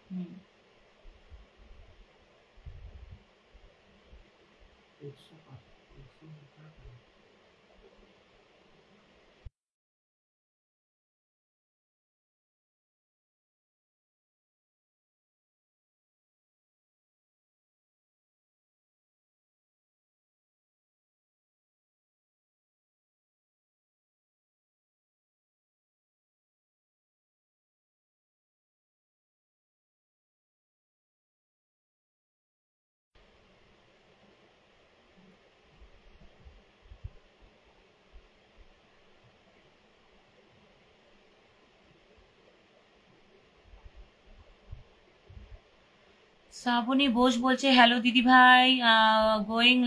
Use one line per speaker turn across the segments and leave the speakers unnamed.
হুম। শ্রাবণী বোস বলছে হ্যালো দিদি ভাই, গোয়িং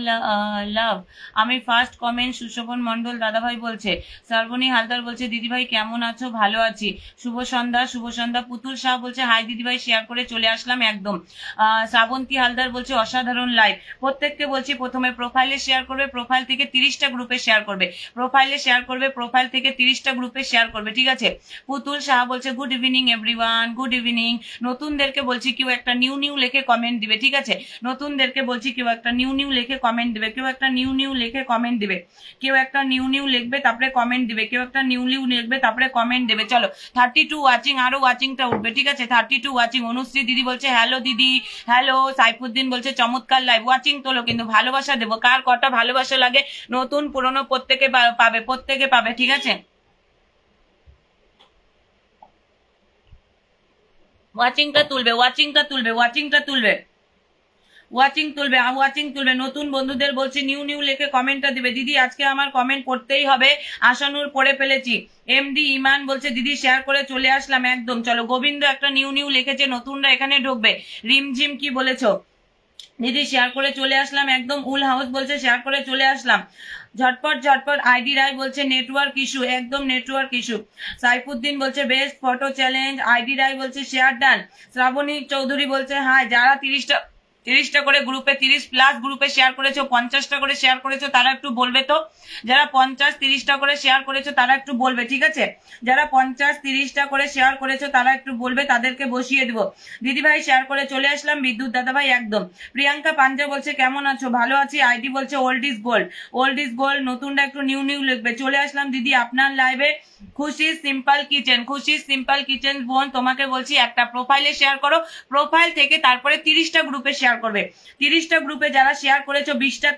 লাভ। আমি ফার্স্ট কমেন্ট সুশোভন মন্ডল দাদাভাই বলছে। শ্রাবণী হালদার বলছে দিদি ভাই কেমন আছো? ভালো আছি, শুভ সন্ধ্যা। শুভ সন্ধ্যা। পুতুল শাহ বলছে হাই দিদি ভাই, শেয়ার করে চলে আসলাম একদম। শ্রাবন্তী হালদার বলছে অসাধারণ লাইভ। প্রত্যেককে বলছি প্রথমে প্রোফাইলে শেয়ার করবে, প্রোফাইল থেকে 30টা গ্রুপে শেয়ার করবে, প্রোফাইলে শেয়ার করবে, প্রোফাইল থেকে 30টা গ্রুপে শেয়ার করবে, ঠিক আছে? পুতুল শাহ বলছে good evening everyone, good evening. নতুনদেরকে বলছি কেউ একটা নিউ নিউ লিখে কমেন্ট দিবে, ঠিক আছে? নতুনদেরকে বলছি কেউ একটা নিউ নিউ লিখে কমেন্ট দিবে, কেউ একটা নিউ নিউ লিখে কমেন্ট দিবে, কেউ একটা নিউ নিউ লিখবে তারপরে কমেন্ট দিবে, কেউ একটা নিউ নিউ লিখবে তারপরে কমেন্ট দেবে। চলো 32 ওয়াচিং, আরো ওয়াচিংটা উঠবে, ঠিক আছে? 32 ওয়াচিং। অনুশ্রী দিদি বলছে হ্যালো দিদি, হ্যালো। সাইফুদ্দিন বলছে চমৎকার লাইভ। ওয়াচিং তোলো কিন্তু ভালোবাসা দেবো, কার কটা ভালোবাসা লাগে নতুন পুরনো প্রত্যেকে পাবে, প্রত্যেকে পাবে, ঠিক আছে? ওয়াচিংটা তুলবে, ওয়াচিংটা তুলবে, ওয়াচিংটা তুলবে, ওয়াচিং তুলবে, ওয়াচিং তুলবে। নতুন বন্ধুদের বলছি নিউ নিউ লিখে কমেন্টটা দিবে। দিদি আজকে আমার কমেন্ট পড়তেই হবে, আশানুর পড়ে ফেলেছি। এমডি ইমান বলছে দিদি শেয়ার করে চলে আসলাম একদম। চলো গোবিন্দ একটা নিউ নিউ লিখেছে, নতুনরা এখানে ঢুকবে। রিমঝিম কি বলেছো? দিদি শেয়ার করে চলে আসলাম একদম। উল হাউস বলছে শেয়ার করে চলে আসলাম। ঝটপট ঝটপট। আইডি রায় বলছে নেটওয়ার্ক ইস্যু, একদম নেটওয়ার্ক ইস্যু। সাইফুদ্দিন বলছে বেস্ট ফটো চ্যালেঞ্জ। আইডি রায় বলছে শেয়ার ডান। শ্রাবণী চৌধুরী বলছে হাই। যারা 30টা করে গ্রুপে, 30+ গ্রুপে শেয়ার করেছো, 50টা করে শেয়ার করেছো, তারা একটু বলবে তো। যারা 50-30টা করে শেয়ার করেছো তারা একটু বলবে, ঠিক আছে? যারা 50-30টা করে শেয়ার করেছো তারা একটু বলবে, তাদেরকে বসিয়ে দিব। দিদি ভাই শেয়ার করে চলে আসলাম। বিদ্যুৎ দাদা ভাই একদম। প্রিয়াঙ্কা পাঞ্জা বলছে কেমন আছো? ভালো আছি। আইডি বলছে old is gold, old is gold. নতুনটা একটু নিউ নিউ লিখবে। চলে আসলাম দিদি আপনার লাইভে। খুশি সিম্পল কিচেন, খুশি সিম্পল কিচেন বোন, তোমাকে বলছি একটা প্রোফাইলে শেয়ার করো, প্রোফাইল থেকে তারপরে 30টা গ্রুপে শেয়ার করবে। 30টা গ্রুপে যারা শেয়ার করেছো, 20টা,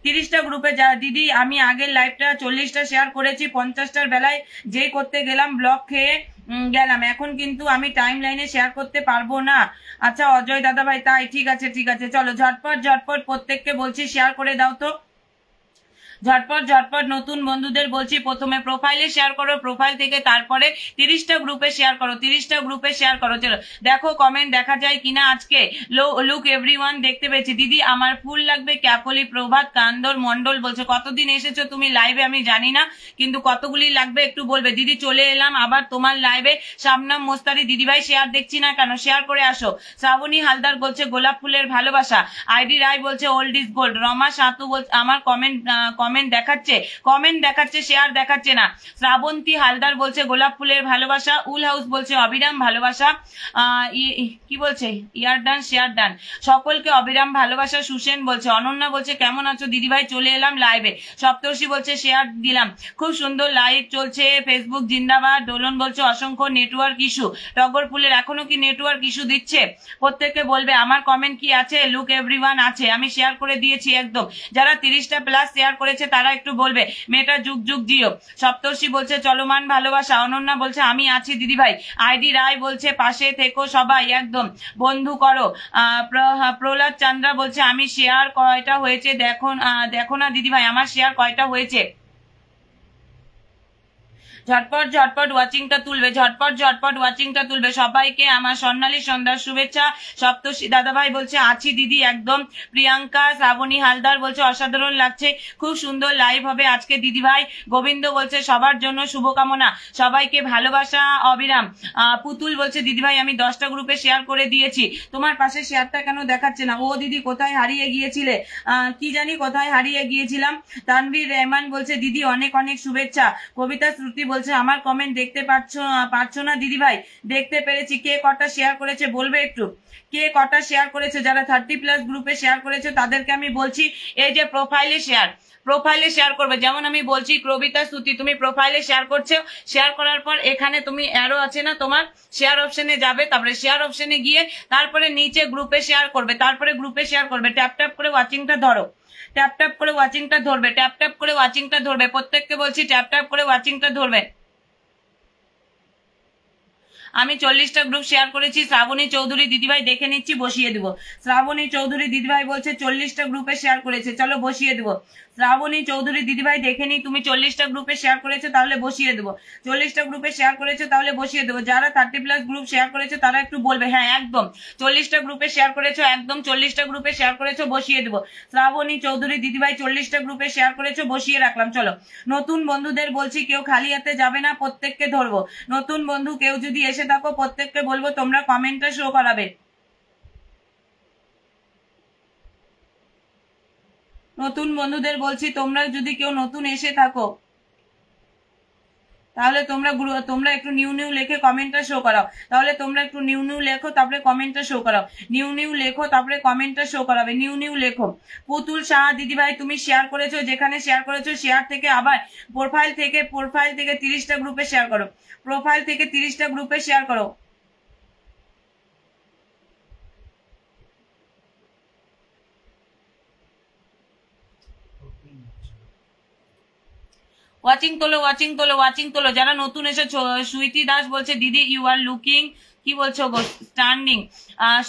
30টা গ্রুপে যারা, দিদি আমি আগের লাইভটা 40টা শেয়ার করেছি, 50টার বেলায় যেই করতে গেলাম ব্লক খেয়ে গেলাম। এখন কিন্তু আমি টাইম লাইনে শেয়ার করতে পারবো না। আচ্ছা অজয় দাদা ভাই, তাই? ঠিক আছে, ঠিক আছে। চলো ঝটপট ঝটপট প্রত্যেককে বলছি শেয়ার করে দাও তো। ঝটপট ঝটপট নতুন বন্ধুদের বলছি প্রথমে প্রোফাইলে শেয়ার করো, প্রোফাইল থেকে তারপরে 30টা গ্রুপে শেয়ার করো, 30টা গ্রুপে শেয়ার করো। চলো দেখো কমেন্ট দেখা যায় কিনা আজকে। লুক এভরিওয়ান দেখতে পেয়েছি। দিদি আমার ফুল লাগবে। ক্যাপলি প্রভাত কান্দর মন্ডল বলছে কতদিন এসেছো তুমি লাইভে আমি জানি না, কিন্তু কতগুলি লাগবে একটু বলবে। দিদি চলে এলাম আবার তোমার লাইভে। শাবনাম মোস্তারি দিদি ভাই শেয়ার দেখছি না কেন, শেয়ার করে আসো। শ্রাবণী হালদার বলছে গোলাপ ফুলের ভালোবাসা। আইডি রায় বলছে ওল্ড ইজ গোল্ড। রমা সাতু বলছে আমার কমেন্ট দেখাচ্ছে, কমেন্ট দেখাচ্ছে, শেয়ার দেখাচ্ছে না। শ্রাবন্তী হালদার বলছে গোলাপ ফুলের ভালোবাসা। উল হাউস বলছে অবিরাম ভালোবাসা। কি বলছে? ইয়ার ডান শেয়ার ডান। সকলকে অবিরাম ভালোবাসা। সুসেন বলছে। অনন্যা বলছে কেমন আছো দিদিভাই, চলে এলাম লাইভে। সপ্তর্ষি বলছে শেয়ার দিলাম, খুব সুন্দর লাইভ চলছে, ফেসবুক জিন্দাবাদ। দোলন বলছে অসংখ্য নেটওয়ার্ক ইস্যু। টগর ফুলের এখনো কি নেটওয়ার্ক ইস্যু দিচ্ছে? প্রত্যেককে বলবে আমার কমেন্ট কি আছে। লুক এভরিওয়ান আছে, আমি শেয়ার করে দিয়েছি একদম। যারা 30টা প্লাস শেয়ার করেছে তারা একটু বলবে মেয়েটা যুগ যুগ জিও। সপ্তর্ষি বলছে চলমান ভালোবাসা। অনন্যা বলছে আমি আছি দিদি ভাই। আইডি রায় বলছে পাশে থেকো সবাই একদম, বন্ধু করো। প্রহ্লাদ চান্দ্রা বলছে আমি শেয়ার কয়টা হয়েছে দেখো না দিদি ভাই, আমার শেয়ার কয়টা হয়েছে। ঝটপট ঝটপট ওয়াচিংটা তুলবে, ঝটপট ঝটপট ওয়াচিংটা তুলবে। সবাইকে আমার স্বর্ণালী সন্ধ্যার শুভেচ্ছা। সপ্তর্ষি দাদাভাই বলছে আছি দিদি একদম। প্রিয়াঙ্কা শ্রাবণী হালদার বলছে অসাধারণ লাগছে, খুব সুন্দর লাইভ হবে আজকে দিদি ভাই। গোবিন্দ বলছে সবার জন্য শুভকামনা, সবাইকে ভালোবাসা অবিরাম। পুতুল বলছে দিদি ভাই আমি 10টা গ্রুপে শেয়ার করে দিয়েছি, তোমার পাশে শেয়ারটা কেন দেখাচ্ছে না? ও দিদি কোথায় হারিয়ে গিয়েছিলে? কি জানি কোথায় হারিয়ে গিয়েছিলাম। তানভীর রহমান বলছে দিদি অনেক অনেক শুভেচ্ছা। কবিতা শ্রুতি বলছে আমার কমেন্ট দেখতে পারছো না দিদি ভাই? দেখতে পেরেছি। কে কটা শেয়ার করেছে বলবে একটু? কে কটা শেয়ার করেছে? যারা 30+ গ্রুপে শেয়ার করেছে তাদেরকে আমি বলছি এই যে প্রোফাইলে শেয়ার করবে। যেমন আমি বলছি কবিতা শ্রুতি, তুমি প্রোফাইলে শেয়ার করছো, শেয়ার করার পর এখানে তুমি অ্যারো আছে না তোমার, শেয়ার অপশনে যাবে, তারপরে শেয়ার অপশনে গিয়ে তারপরে নিচে গ্রুপে শেয়ার করবে, তারপরে গ্রুপে শেয়ার করবে। ট্যাপ ট্যাপ করে ওয়াচিংটা ধরো, ট্যাপ ট্যাপ করে ওয়াচিংটা ধরবে, ট্যাপ ট্যাপ করে ওয়াচিংটা ধরবে। প্রত্যেককে বলছি ট্যাপ ট্যাপ করে ওয়াচিংটা ধরবে। আমি 40টা গ্রুপ শেয়ার করেছি। শ্রাবণী চৌধুরী দিদিভাই দেখে নিচ্ছি, বসিয়ে দিব। শ্রাবণী চৌধুরী দিদিভাই বলছে 40টা গ্রুপে শেয়ার করেছে, চলো বসিয়ে দিব। শ্রাবণী চৌধুরী দিদিভাই দেখে নি, তুমি 40টা গ্রুপে শেয়ার করেছো, তাহলে বসিয়ে দেবো। 40টা গ্রুপে শেয়ার করেছো, তাহলে বসিয়ে দেবো। যারা 30+ গ্রুপ শেয়ার করেছো তারা একটু বলবে হ্যাঁ একদম 40টা গ্রুপে শেয়ার করেছো, একদম 40টা গ্রুপে শেয়ার করেছো, বসিয়ে দেবো। শ্রাবণী চৌধুরী দিদিভাই 40টা গ্রুপে শেয়ার করেছো, বসিয়ে রাখলাম। চলো নতুন বন্ধুদের বলছি কেউ খালি হাতে যাবে না, প্রত্যেককে ধরবো। নতুন বন্ধু কেউ যদি এসে থাকো প্রত্যেককে বলবো তোমরা কমেন্টটা শো করাবে। নতুন বন্ধুদের বলছি তোমরা যদি কেউ নতুন এসে থাকো তাহলে তোমরা একটু নিউ লেখে কমেন্টটা শো করাও। তাহলে তোমরা একটু নিউ লেখো, তারপরে কমেন্টটা শো করাও। নিউ লেখো, তারপরে কমেন্টটা শো করাবে। নিউ লেখো। পুতুল সাহা দিদিভাই তুমি শেয়ার করেছো, যেখানে শেয়ার করেছো শেয়ার থেকে আবার প্রোফাইল থেকে 30টা গ্রুপে শেয়ার করো। প্রোফাইল থেকে 30টা গ্রুপে শেয়ার করো। ওয়াচিং তোলো। যারা নতুন এসেছো, সুইটি দাস বলছে দিদি ইউ আর লুকিং, কি বলছো গো, স্ট্যান্ডিং।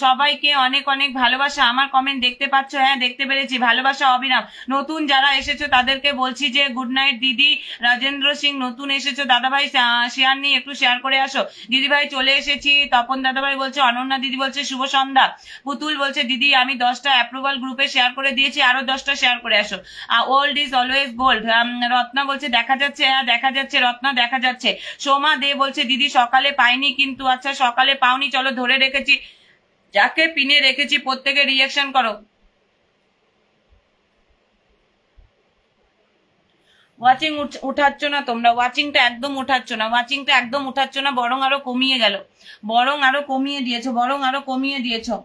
সবাইকে অনেক অনেক ভালোবাসা। আমার কমেন্ট দেখতে পাচ্ছ? হ্যাঁ দেখতে পেরেছি, ভালোবাসা অবিরাম। নতুন যারা এসেছো তাদেরকে বলছি যে গুড নাইট দিদি। রাজেন্দ্র সিং নতুন এসেছো, দাদাভাই শেয়ার নিয়ে একটু শেয়ার করে আসো। দিদিভাই চলে এসেছি। তপন দাদাভাই বলছে, অনন্যা দিদি বলছে শুভ সন্ধ্যা। পুতুল বলছে দিদি আমি 10টা অ্যাপ্রুভাল গ্রুপে শেয়ার করে দিয়েছি, আরো 10টা শেয়ার করে আসো। Old is always gold. Ratna বলছে দেখা যাচ্ছে, হ্যাঁ দেখা যাচ্ছে রত্না, দেখা যাচ্ছে। সোমা দে বলছে দিদি সকালে পাইনি কিন্তু। আচ্ছা সকালে পাওনি, চলো ধরে রেখেছি, যাকে পিনে রেখেছি প্রত্যেকে রিয়াকশন করো। ওয়াচিং উঠাচ্ছ না তোমরা, ওয়াচিংটা একদম উঠাচ্ছ না, ওয়াচিংটা একদম উঠাচ্ছ না, বরং আরো কমিয়ে গেল, বরং আরো কমিয়ে দিয়েছো, বরং আরো কমিয়ে দিয়েছো।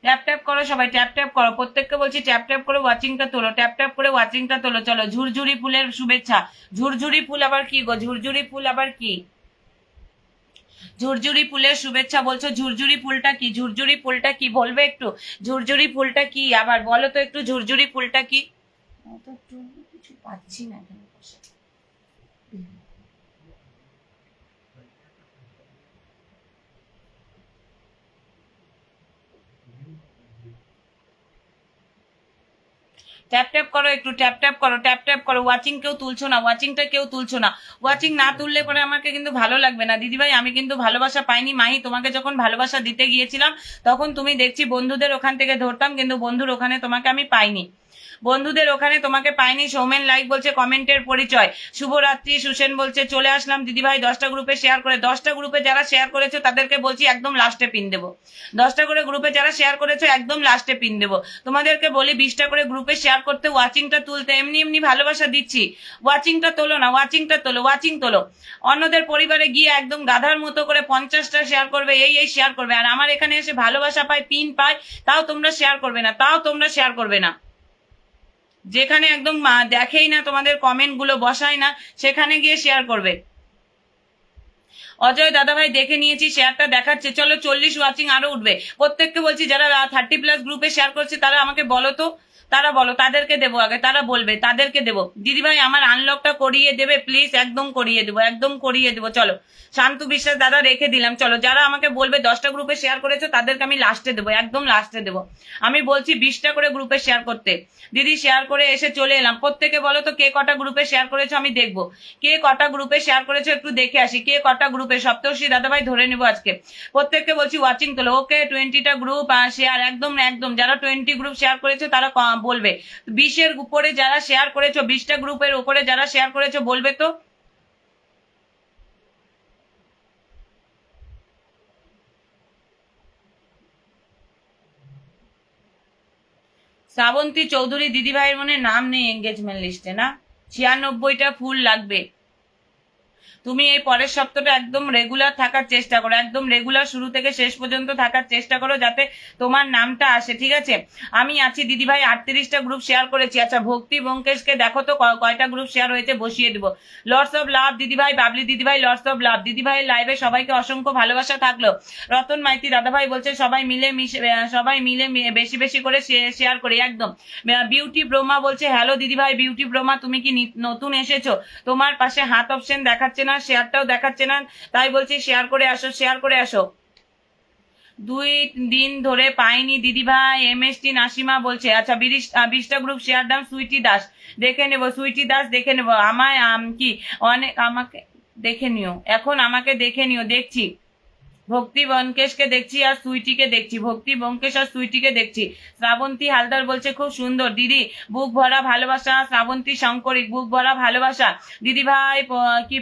ট্যাপ ট্যাপ করো সবাই, ট্যাপ ট্যাপ করো। প্রত্যেককে বলছি ট্যাপ ট্যাপ করে ওয়াচিংটা তোলো, ট্যাপ ট্যাপ করে ওয়াচিংটা তোলো। চলো ঝুরঝুরি ফুলের শুভেচ্ছা। ঝুরঝুরি ফুল আবার কি গো? ঝুরঝুরি ফুল আবার কি? ঝুরঝুরি ফুলের শুভেচ্ছা বলছো, ঝুরঝুরি ফুলটা কি? ঝুরঝুরি ফুলটা কি বলবে একটু? ঝুরঝুরি ফুলটা কি আবার বলো তো একটু, ঝুরঝুরি ফুলটা কি? কিছু পাচ্ছি না এখানে। ট্যাপ ট্যাপ করো একটু, ট্যাপ ট্যাপ করো, ট্যাপ ট্যাপ করো। ওয়াচিং কেউ তুলছো না, ওয়াচিংটা কেউ তুলছো না। ওয়াচিং না তুললে পরে আমাকে কিন্তু ভালো লাগবে না দিদিভাই, আমি কিন্তু ভালোবাসা পাইনি। মাহি তোমাকে যখন ভালোবাসা দিতে গিয়েছিলাম তখন তুমি দেখছি বন্ধুদের ওখান থেকে ধরতাম, কিন্তু বন্ধুর ওখানে তোমাকে আমি পাইনি, বন্ধুদের ওখানে তোমাকে পাইনি। সৌমেন লাইক বলছে কমেন্টের পরিচয়। শুভরাত্রি। সুসেন বলছে চলে আসলাম দিদিভাই 10টা গ্রুপে শেয়ার করে। 10টা গ্রুপে যারা শেয়ার করেছো তাদেরকে বলছি একদম লাস্টে পিন দেবো। 10টা করে গ্রুপে যারা শেয়ার করেছো একদম লাস্টে পিন দেবো। তোমাদেরকে বলি 20টা করে গ্রুপে শেয়ার করতে, ওয়াচিংটা তুলতে। এমনি এমনি ভালোবাসা দিচ্ছি, ওয়াচিংটা তোলো না, ওয়াচিংটা তোলো, ওয়াচিং তোলো। অন্যদের পরিবারে গিয়ে একদম গাধার মতো করে 50টা শেয়ার করবে, এই শেয়ার করবে, আর আমার এখানে এসে ভালোবাসা পায়, পিন পায়, তাও তোমরা শেয়ার করবে না, তাও তোমরা শেয়ার করবে না। যেখানে একদম দেখেই না, তোমাদের কমেন্ট গুলো বসাই না, সেখানে গিয়ে শেয়ার করবে। অজয় দাদাভাই দেখে নিয়েছি, শেয়ারটা দেখাচ্ছে। চলো 40 ওয়াচিং আরো উঠবে। প্রত্যেককে বলছি যারা 30+ গ্রুপে শেয়ার করছে তারা আমাকে বলো তো, তারা বলো, তাদেরকে দেবো আগে, তারা বলবে, তাদেরকে দেবো। দিদিভাই আমার আনলকটা করিয়ে দেবে প্লিজ? একদম করিয়ে দেবো, একদম করিয়ে দেবো। চলো শান্তু বিশ্বাস দাদা রেখে দিলাম। চলো যারা আমাকে বলবে 10টা গ্রুপে শেয়ার করেছো তাদেরকে আমি লাস্টে দেবো, একদম লাস্টে দেবো। আমি বলছি 20টা করে গ্রুপে শেয়ার করতে। দিদি শেয়ার করে এসে চলে এলাম। প্রত্যেকে বলো তো কে কটা গ্রুপে শেয়ার করেছো, আমি দেখবো কে কটা গ্রুপে শেয়ার করেছো, একটু দেখে আসি কে কটা গ্রুপে। সপ্তর্ষি দাদাভাই ধরে নেবো আজকে। প্রত্যেককে বলছি ওয়াচিং তোলো। ওকে 20টা গ্রুপ শেয়ার, একদম একদম। যারা 20 গ্রুপ শেয়ার করেছো তারা বলবে। 20-এর উপরে যারা শেয়ার করেছো, 20টা গ্রুপের উপরে যারা শেয়ার করেছো বলবে তো। শ্রাবন্তী চৌধুরী দিদিভাইয়ের মনে নাম নেই এঙ্গেজমেন্ট লিস্টে না? 96টা ফুল লাগবে। তুমি এই পরের সপ্তাহটা একদম রেগুলার থাকার চেষ্টা করো, একদম রেগুলার শুরু থেকে শেষ পর্যন্ত থাকার চেষ্টা করো যাতে তোমার নামটা আসে, ঠিক আছে? আমি আছি দিদিভাই, 38টা গ্রুপ শেয়ার করেছি। আচ্ছা ভক্তি ব্যোমকেশকে দেখো তো কয়টা গ্রুপ শেয়ার হয়েছে, বসিয়ে দিব। লর্ডস অফ লাভ দিদিভাই, বাবলি দিদিভাই, লর্ডস অফ লাভ দিদিভাই লাইভে সবাইকে অসংখ্য ভালোবাসা থাকলো। রতন মাইতি দাদাভাই বলছে সবাই মিলে বেশি বেশি করে শেয়ার করি, একদম। বিউটি ব্রহ্মা বলছে হ্যালো দিদিভাই। বিউটি ব্রহ্মা তুমি কি নতুন এসেছো? তোমার পাশে হাত অপশন দেখাচ্ছে না, শেয়ারটাও দেখাচ্ছে না, তাই বলছি শেয়ার করে আসো, শেয়ার করে আসো। 2 দিন ধরে পাইনি দিদিভাই। MST নাসিমা বলছে আচ্ছা 20টা গ্রুপ শেয়ার দাম। সুইটি দাস দেখে নেবো, সুইটি দাস দেখে নেবো। আমায় কি অনেক আমাকে দেখে নিও, এখন আমাকে দেখে নিও, দেখছি। ভক্তি ব্যোমকেশকে দেখছি আর সুইটিকে দেখছি, ভক্তি ব্যোমকেশ আর সুইটিকে দেখছি। শ্রাবন্তী হালদার বলছে খুব সুন্দর দিদি, বুক ভরা ভালোবাসা। শ্রাবন্তী শঙ্করিক বুক ভরা ভালোবাসা দিদি ভাই। কি